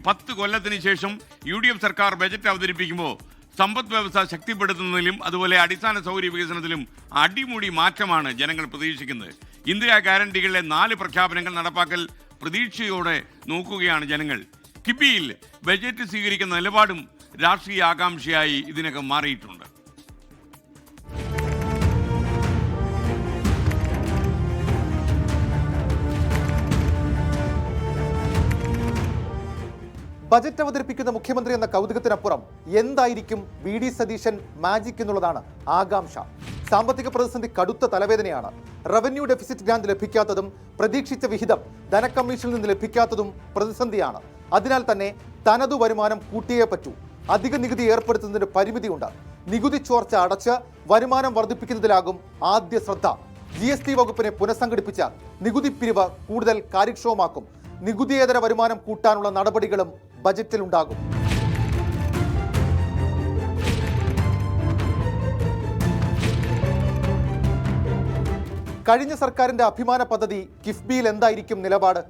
10 കൊല്ലത്തിന് ശേഷം UDF സർക്കാർ ബജറ്റ് അവതരിപ്പിക്കുമ്പോൾ സമ്പദ് വ്യവസ്ഥ ശക്തിപ്പെടുത്തുന്നതിലും അതുപോലെ അടിസ്ഥാന സൗകര്യ വികസനത്തിലും അടിമുടി മാറ്റമാണ് ജനങ്ങൾ പ്രതീക്ഷിക്കുന്നത്. ഇന്ദിരാ ഗ്യാരണ്ടികളിലെ 4 പ്രഖ്യാപനങ്ങൾ നടപ്പാക്കൽ പ്രതീക്ഷയോടെ നോക്കുകയാണ് ജനങ്ങൾ. കിബിയിൽ ബജറ്റ് സ്വീകരിക്കുന്ന നിലപാടും രാഷ്ട്രീയ ആകാംക്ഷയായി ഇതിനകം മാറിയിട്ടുണ്ട്. ബജറ്റ് അവതരിപ്പിക്കുന്ന മുഖ്യമന്ത്രി എന്ന കൗതുകത്തിനപ്പുറം എന്തായിരിക്കും VD സതീശൻ മാജിക് എന്നുള്ളതാണ് ആകാംക്ഷ. സാമ്പത്തിക പ്രതിസന്ധി കടുത്ത തലവേദനയാണ്. റവന്യൂ ഡെഫിസിറ്റ് ഗ്രാന്റ് ലഭിക്കാത്തതും പ്രതീക്ഷിച്ച വിഹിതം ധനക്കമ്മീഷനിൽ നിന്ന് ലഭിക്കാത്തതും പ്രതിസന്ധിയാണ്. അതിനാൽ തന്നെ തനതു വരുമാനം കൂട്ടിയേ പറ്റൂ. അധിക നികുതി ഏർപ്പെടുത്തുന്നതിന് പരിമിതിയുണ്ട്. നികുതി ചോർച്ച അടച്ച് വരുമാനം വർദ്ധിപ്പിക്കുന്നതിലാകും ആദ്യ ശ്രദ്ധ. GST വകുപ്പിനെ പുനഃസംഘടിപ്പിച്ച നികുതി പിരിവ് കൂടുതൽ കാര്യക്ഷമമാക്കും. നികുതിയേതര വരുമാനം കൂട്ടാനുള്ള നടപടികളും ബജറ്റിലുണ്ടാകും. കഴിഞ്ഞ സർക്കാരിന്റെ അഭിമാന പദ്ധതി കിഫ്ബിയിൽ എന്തായിരിക്കും നിലപാട്?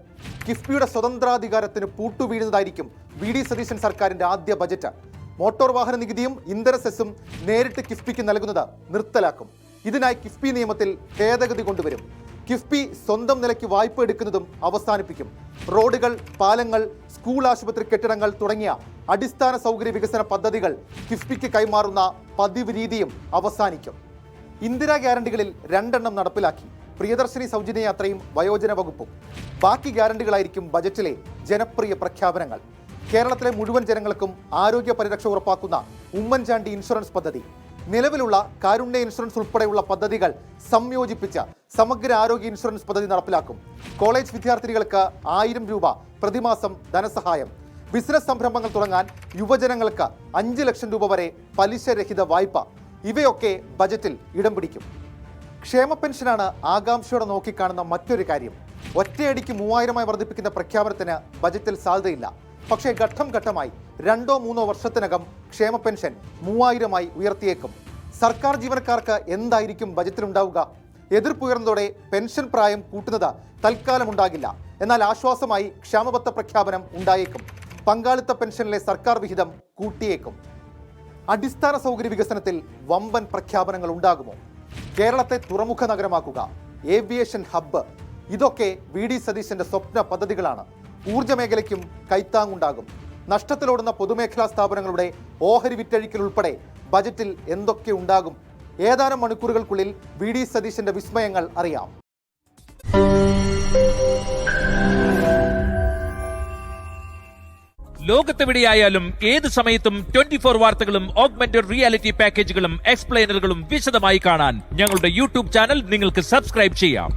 കിഫ്ബിയുടെ സ്വതന്ത്രാധികാരത്തിന് പൂട്ടുവീഴുന്നതായിരിക്കും VD സതീശൻ സർക്കാരിന്റെ ആദ്യ ബജറ്റ്. മോട്ടോർ വാഹന നികുതിയും ഇന്ധന സെസ്സും നേരിട്ട് കിഫ്ബിക്ക് നൽകുന്നത് നിർത്തലാക്കും. ഇതിനായി കിഫ്ബി നിയമത്തിൽ ഭേദഗതി കൊണ്ടുവരും. കിഫ്ബി സ്വന്തം നിലയ്ക്ക് വായ്പ എടുക്കുന്നതും അവസാനിപ്പിക്കും. റോഡുകൾ, പാലങ്ങൾ, സ്കൂൾ, ആശുപത്രി കെട്ടിടങ്ങൾ തുടങ്ങിയ അടിസ്ഥാന സൗകര്യ വികസന പദ്ധതികൾ കിഫ്ബിക്ക് കൈമാറുന്ന പതിവ് രീതിയും അവസാനിക്കും. ഇന്ദിരാ ഗ്യാരണ്ടികളിൽ 2 നടപ്പിലാക്കി. പ്രിയദർശിനി സൗജന്യ യാത്രയും വയോജന വകുപ്പും. ബാക്കി ഗ്യാരണ്ടികളായിരിക്കും ബജറ്റിലെ ജനപ്രിയ പ്രഖ്യാപനങ്ങൾ. കേരളത്തിലെ മുഴുവൻ ജനങ്ങൾക്കും ആരോഗ്യ പരിരക്ഷ ഉറപ്പാക്കുന്ന ഉമ്മൻചാണ്ടി ഇൻഷുറൻസ് പദ്ധതി, നിലവിലുള്ള കാരുണ്യ ഇൻഷുറൻസ് ഉൾപ്പെടെയുള്ള പദ്ധതികൾ സംയോജിപ്പിച്ച സമഗ്ര ആരോഗ്യ ഇൻഷുറൻസ് പദ്ധതി നടപ്പിലാക്കും. കോളേജ് വിദ്യാർത്ഥിനികൾക്ക് 1000 രൂപ പ്രതിമാസം ധനസഹായം. ബിസിനസ് സംരംഭങ്ങൾ തുടങ്ങാൻ യുവജനങ്ങൾക്ക് 5 ലക്ഷം രൂപ വരെ പലിശരഹിത വായ്പ. ഇവയൊക്കെ ബജറ്റിൽ ഇടം പിടിക്കും. ക്ഷേമ പെൻഷനാണ് ആകാംക്ഷയോടെ നോക്കിക്കാണുന്ന മറ്റൊരു കാര്യം. ഒറ്റയടിക്ക് 3000 വർദ്ധിപ്പിക്കുന്ന പ്രഖ്യാപനത്തിന് ബജറ്റിൽ സാധ്യതയില്ല. പക്ഷേ ഘട്ടം ഘട്ടമായി 2-3 വർഷത്തിനകം ക്ഷേമ പെൻഷൻ 3000 ഉയർത്തിയേക്കും. സർക്കാർ ജീവനക്കാർക്ക് എന്തായിരിക്കും ബജറ്റിലുണ്ടാവുക? എതിർപ്പുയർന്നതോടെ പെൻഷൻ പ്രായം കൂട്ടുന്നത് തൽക്കാലം ഉണ്ടാകില്ല. എന്നാൽ ആശ്വാസമായി ക്ഷാമബത്ത പ്രഖ്യാപനം ഉണ്ടായേക്കും. പങ്കാളിത്ത പെൻഷനിലെ സർക്കാർ വിഹിതം കൂട്ടിയേക്കും. അടിസ്ഥാന സൗകര്യ വികസനത്തിൽ വമ്പൻ പ്രഖ്യാപനങ്ങൾ ഉണ്ടാകുമോ? കേരളത്തെ തുറമുഖ നഗരമാക്കുക, ഏവിയേഷൻ ഹബ്ബ്, ഇതൊക്കെ VD സതീശന്റെ സ്വപ്ന പദ്ധതികളാണ്. ഊർജ്ജ മേഖലയ്ക്കും കൈത്താങ്ങുണ്ടാകും. നഷ്ടത്തിലോടുന്ന പൊതുമേഖലാ സ്ഥാപനങ്ങളുടെ ഓഹരി വിറ്റഴിക്കൽ ഉൾപ്പെടെ ബജറ്റിൽ എന്തൊക്കെ ഉണ്ടാകും? ഏതാനും മണിക്കൂറുകൾക്കുള്ളിൽ VD സതീശന്റെ വിസ്മയങ്ങൾ അറിയാം. ലോകത്തെവിടെയായാലും ഏത് സമയത്തും 24 വാർത്തകളും ഓഗ്മെന്റഡ് റിയാലിറ്റി പാക്കേജുകളും എക്സ്പ്ലെയിനറുകളും വിശദമായി കാണാൻ ഞങ്ങളുടെ YouTube ചാനൽ നിങ്ങൾക്ക് സബ്സ്ക്രൈബ് ചെയ്യാം.